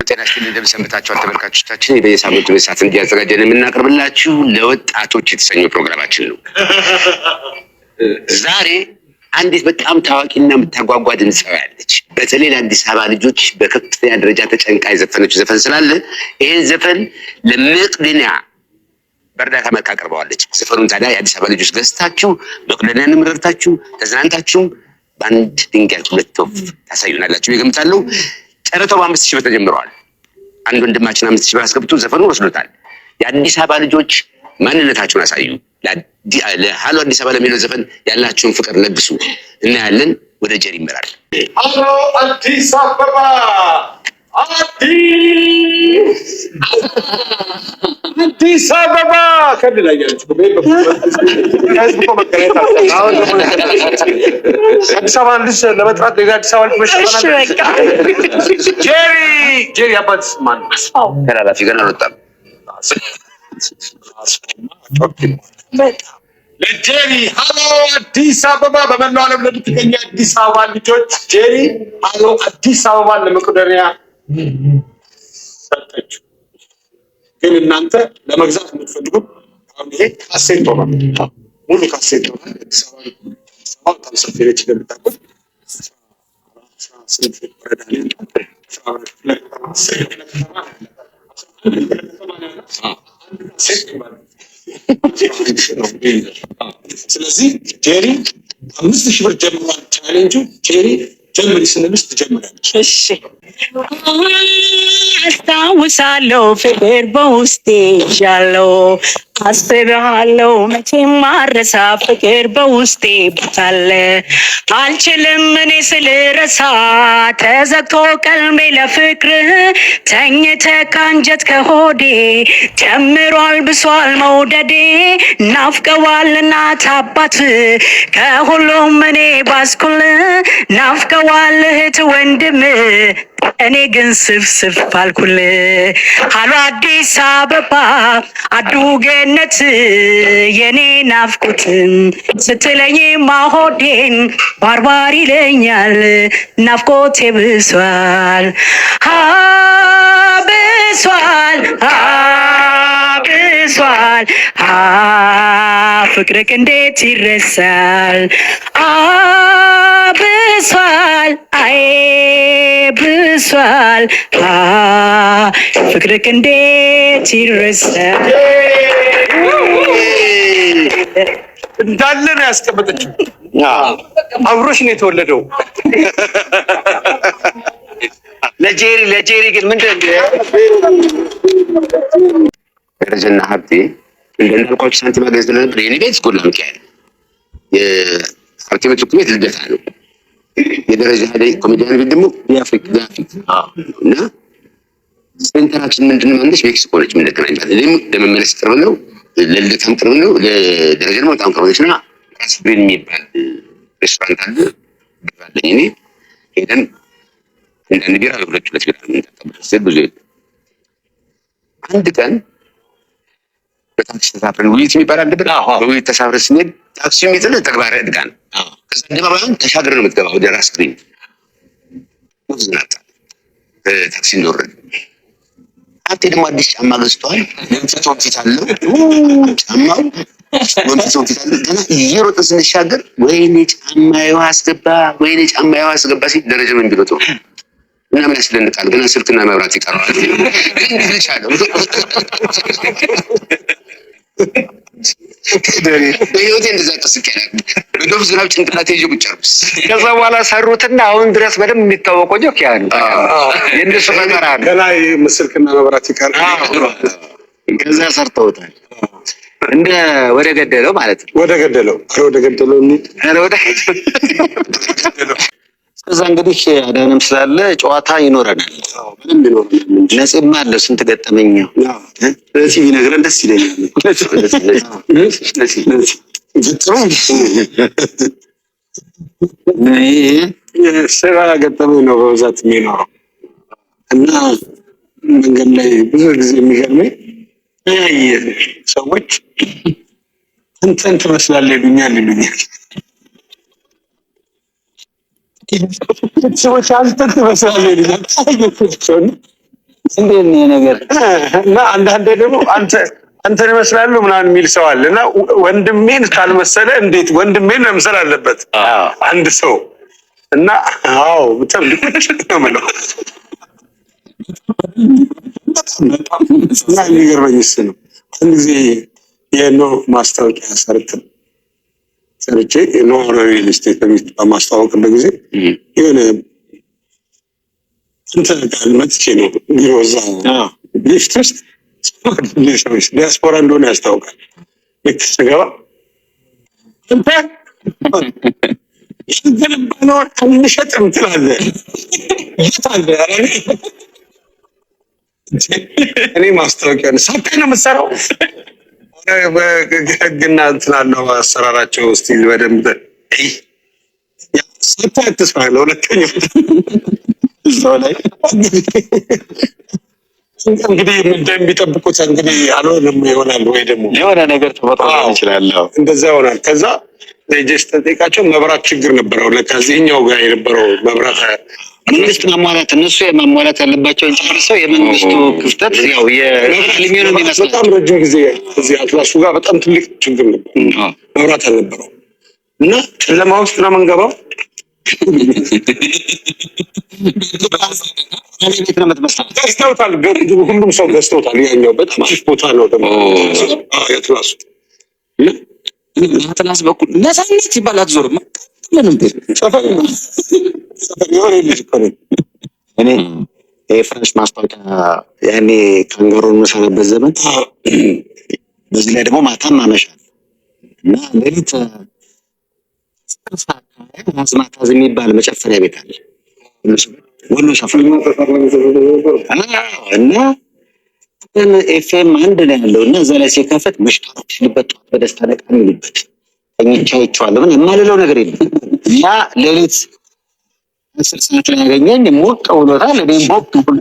ጤና ይስጥልኝ እንደምሰንብታችኋል ተመልካቾቻችን። በየሳምንቱ በሰዓት እንዲያዘጋጀን የምናቀርብላችሁ ለወጣቶች የተሰኘው ፕሮግራማችን ነው። ዛሬ አንዲት በጣም ታዋቂና የምታጓጓ ድምፃዊ አለች። በተለይ ለአዲስ አበባ ልጆች በከፍተኛ ደረጃ ተጨንቃ የዘፈነችው ዘፈን ስላለ ይህን ዘፈን ለመቅደኒያ በእርዳታ መልክ አቅርበዋለች። ዘፈኑን ታዲያ የአዲስ አበባ ልጆች ገዝታችሁ መቅደኒያንም ረድታችሁ ተዝናንታችሁም በአንድ ድንጋይ ሁለት ወፍ ታሳዩናላችሁ እገምታለሁ። ጨረታው በ5,000 ብር ተጀምረዋል። አንድ ወንድማችን 5,000 ብር አስገብቶ ዘፈኑን ወስዶታል። የአዲስ አበባ ልጆች ማንነታችሁን አሳዩ። ለሃሎ አዲስ አበባ ለሚለው ዘፈን ያላችሁን ፍቅር ለግሱ። እናያለን። ወደ ጀሪ ይመራል። ሃሎ አዲስ አበባ አዲስ አበባ ከድላያችሁ አዲስ አበባ ልጅ ለመጥራት አዲስ አበባ ልጅ ጄሪ አባትስ ማን ተላላፊ ገና አልወጣም። ለጄሪ ሃሎ አዲስ አበባ በመላው ዓለም ለምትገኙ አዲስ አበባ ልጆች ጄሪ ሃሎ አዲስ አበባ ለመቅደኒያ ሰጠችው። ግን እናንተ ለመግዛት የምትፈልጉ አሁን ይሄ ካሴት ሆኗል፣ ሙሉ ካሴት ሆኗል። አዲስ አበባ በጣም ሰፊ ነች እንደምታውቁት። ስለዚህ ጄሪ 5,000 ብር ጀምሯል ቻሌንጁ። ጄሪ ጀምሪ ስንልሽ ትጀምራለች። እሺ አስታውሳለሁ ፍቅር በውስጤ ይዣለሁ፣ አስብሃለሁ መቼም ማረሳ ፍቅር በውስጤ ባለ አልችልም እኔ ስልረሳ ተዘግቶ ቀልቤ ለፍቅር ተኝተ ካንጀት ከሆዴ ጀምሯል ብሷል መውደዴ ናፍቀዋል እናት አባት ከሁሉም እኔ ባስኩል ናፍቀዋል እህት ወንድም እኔ ግን ስፍስፍ አልኩል። ሃሎ አዲስ አበባ አዱገነት የኔ ናፍቆት ስትለኝ ማሆዴን ባርባር ይለኛል ናፍቆቴ ብሷል ብሷል ብሷል ፍቅርክ እንዴት ይረሳል ብሷል አይ ብሷል ፍቅርክ እንዴት ይረሳል። እንዳለ ነው ያስቀመጠችው። አብሮሽ ነው የተወለደው። ለጄሪ ግን ምንድን ደረጀና ሀብቴ እንዳልኳችሁ ሳንቲም አገዝ ነበር። የኔ ቤት ጎላ ሚካኤል የሀብቴ ቤት ቤት ልደታ ነው። የደረጃ ላይ ኮሜዲያን ቤት ደግሞ የአፍሪክ እና ሴንተራችን ምንድን ነው ማለት ሜክሲኮ ነች። የምንገናኝበት ለመመለስ ቅርብ ነው፣ ለልደታም ቅርብ ነው፣ ለደረጃ ደግሞ በጣም ቅርብ ነች። እና ራስቤን የሚባል ሬስቶራንት አለ ባለኝ እኔ ሄደን አንዳንድ ቢራ ሁለት ቢራ የምንጠጣበት ብዙ አንድ ቀን በታክሲ ተሳፍረን ውይይት የሚባል አለበት። በውይይት ተሳፍረን ስንሄድ ታክሲ የሚጥልህ ተግባረ ዕድጋን ከዛ አደባባዩን ተሻገር ነው የምትገባው ወደ ራስ ግሪን ዝናጣ ታክሲ እንደወረድ ሀብቴ ደግሞ አዲስ ጫማ ገዝተዋል። ወንፊት ወንፊት አለው ጫማው ወንፊት ወንፊት አለው። ገና እየሮጥን ስንሻገር ወይኔ ጫማዬው አስገባ ወይኔ ጫማዬው አስገባ ሲል ደረጃ ምን ቢሮጥ ነው እና ምን ያስደንቃል። ገና ስልክና መብራት ይቀረዋል። እንዴት ልቻለው በህይወቴ እንደዛ ተስቀያለሁ። በዶፍ ዝናብ ጭንቅላቴ ይዤ ቁጭ አልኩ። ከዛ በኋላ ሰሩትና አሁን ድረስ በደንብ የሚታወቀው ጆክ ያ ነው። የእነሱ ፈጠራ ነው። ገና ስልክና መብራት ይቀራል። ከዛ ሰርተውታል። እንደ ወደ ገደለው ማለት ነው። ወደ ገደለው ወደ ገደለው ከዛ እንግዲህ አዳነም ስላለ ጨዋታ ይኖረናል። ምንም ይኖረናል። ነጽማ አለ ስንት ገጠመኝ ነው። ለዚህ ቢነግረን ደስ ይለኛል። ስራ ገጠመኝ ነው በብዛት የሚኖረው እና መንገድ ላይ ብዙ ጊዜ የሚገርመኝ ሰዎች እንትን ትመስላለህ ይሉኛል። ሰዎች አንተን ትመስላለህ ይሉኛል። እንዴት ነው ነገር እና አንዳንዴ ደግሞ አንተን ይመስላሉ ምናምን የሚል ሰው አለ እና ወንድሜን ካልመሰለ እንዴት ወንድሜን መምሰል አለበት አንድ ሰው እና አዎ በጣም ልቁጭ ነው የምለው። እና የሚገርመኝ እሱ ነው። አንድ ጊዜ የኖ ማስታወቂያ ሰርቼ ኖ ሪል ስቴት በማስተዋወቅበት ጊዜ የሆነ እንትን ቃል መጥቼ ነው ቢሮ እዛ ሊፍት ውስጥ ሰዎች ዲያስፖራ እንደሆነ ያስታውቃል። ልክ ስገባ ያልገነባነውን አንሸጥም ትላለህ። የት አለ? እኔ ማስታወቂያ ሳታይ ነው የምትሰራው። ህግና እንትን አለው አሰራራቸው ስቲል በደንብ ሳታይ አትስራ። ለሁለተኛው እዛው ላይ እንግዲህ እንደሚጠብቁት እንግዲህ አልሆነም ይሆናል ወይ ደግሞ የሆነ ነገር ተፈጥሮ ይችላል። እንደዛ ይሆናል። ከዛ ጀስት ተጠይቃቸው መብራት ችግር ነበረው። ለካ እዚህኛው ጋር የነበረው መብራት መንግስት ማሟላት እነሱ የማሟላት ያለባቸውን ጨርሰው የመንግስቱ ክፍተት ያው የአልሚኒየም ይመስላል። በጣም ረጅም ጊዜ እዚህ አትላሱ ጋር በጣም ትልቅ ችግር ነበር። መብራት አልነበረው እና ጨለማ ውስጥ ነው የምንገባው። ቤት ነው የምትመስለው። ገዝተውታል፣ ሁሉም ሰው ገዝተውታል። ያኛው በጣም አሪፍ ቦታ ነው ደግሞ የአትላሱ አትላስ በኩል ነፃነት ሲባል አትዞርም። ምንም ሰፈር የሆነ ልጅ እኮ ነኝ እኔ የፍሬሽ ማስታወቂያ ያኔ ካንጋሮን መሰራበት ዘመን በዚህ ላይ ደግሞ ማታም አመሻል እና ሌሊት ማዝማታዝ የሚባል መጨፈሪያ ቤት አለ ወሎ ሰፈር እና ኤፍኤም አንድ ነው ያለው እና እዛ ላይ ሲከፈት መሽታሮች ሊበጡ በደስታ ነቃ የሚሉበት ተኝቻቸዋለሁ። ምን የማልለው ነገር የለም። ያ ሌሊት 10 ሰዓት ላይ ያገኘኝ ሞቅ ብሎታል። እኔም ሞቅ ብሎ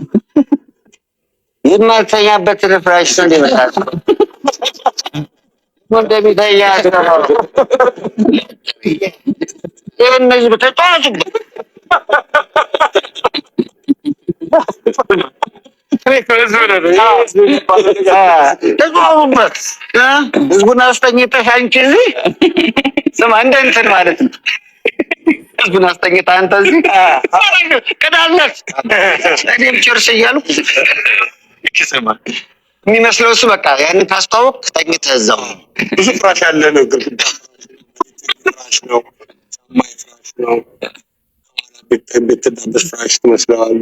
የማልተኛበት ፍራሽ ነው እንደመጣ እንደሚተኛ እነዚህ በተጫዋቹበት ተጫዋቹበት ህዝቡን አስተኝተሽ አንቺ እዚህ ስማ እንደ እንትን ማለት ነው። ህዝቡን አስተኝተህ አንተ እዚህ ቅዳለት እኔም ጭርስ እያሉ የሚመስለው እሱ በቃ ያን ካስተዋወቅ ተኝተህ እዛው ብዙ ፍራሽ ያለ ነው። ግድግዳ ፍራሽ ነው፣ ሰማይ ፍራሽ ነው። ብትዳበስ ፍራሽ ትመስለዋል።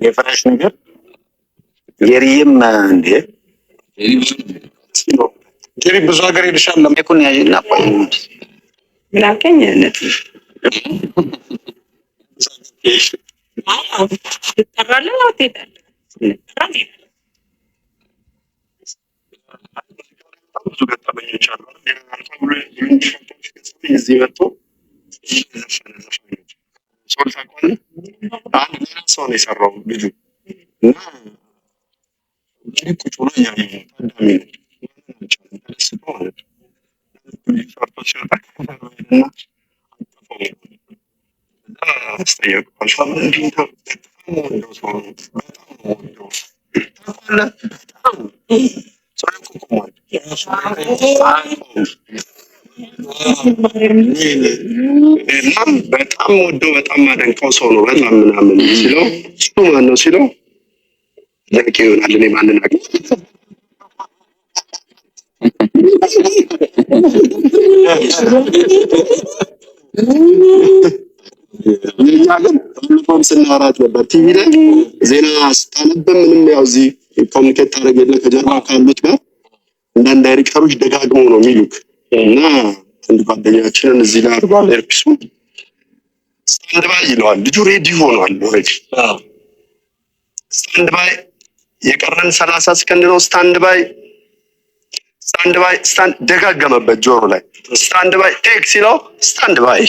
የፍራሽ ነገር ጌሪም እንዴ ጌሪ ብዙ ሀገር ይልሻል። ለማይኩን ያጅና ቆይ ምን አልከኝ? ነት ትጠራለህ ነው ትሄዳለህ? ብዙ ገጠመኞች አሉ። እዚህ መጥቶ ሰው ታውቃለህ? አንድ ሰው ነው የሰራው ልጁ እና ቁጭ ብሎ እያየ ታዳሚ ነው ተደስቶ ማለት ነው። ሰርቶ ሲወጣ አስጠየቁ። እንዲህ በጣም ወደው ሰው ነው። በጣም ወደው ታውቃለህ? በጣም ሰው ቆሟል። በጣም ወደው በጣም ማደንቀው ሰው ነው። በጣም ምናምን ሲለው እሱ ማን ነው ሲለው ዘቂ ይሆናል። እኔ ማንን አውቅ እኛ ግን ባለፈውም ስናወራት ነበር ቲቪ ላይ ዜና ስታነብ ምንም ያው እዚህ ኮሚኒኬት ታደርጋለህ ከጀርባ ካሉት ጋር አንዳንድ ዳይሬክተሮች ደጋግመው ነው የሚሉክ እና አንድ ጓደኛችንን እዚህ ላይ አድርጓል። ኤርፒሱን ስታንድ ባይ ይለዋል። ልጁ ሬዲ ሆኗል። ኦልሬዲ ስታንድ ባይ የቀረን 30 ሰከንድ ነው። ስታንድ ባይ ደጋገመበት ጆሮ ላይ ስታንድ ባይ ቴክ ሲለው ስታንድ ባይ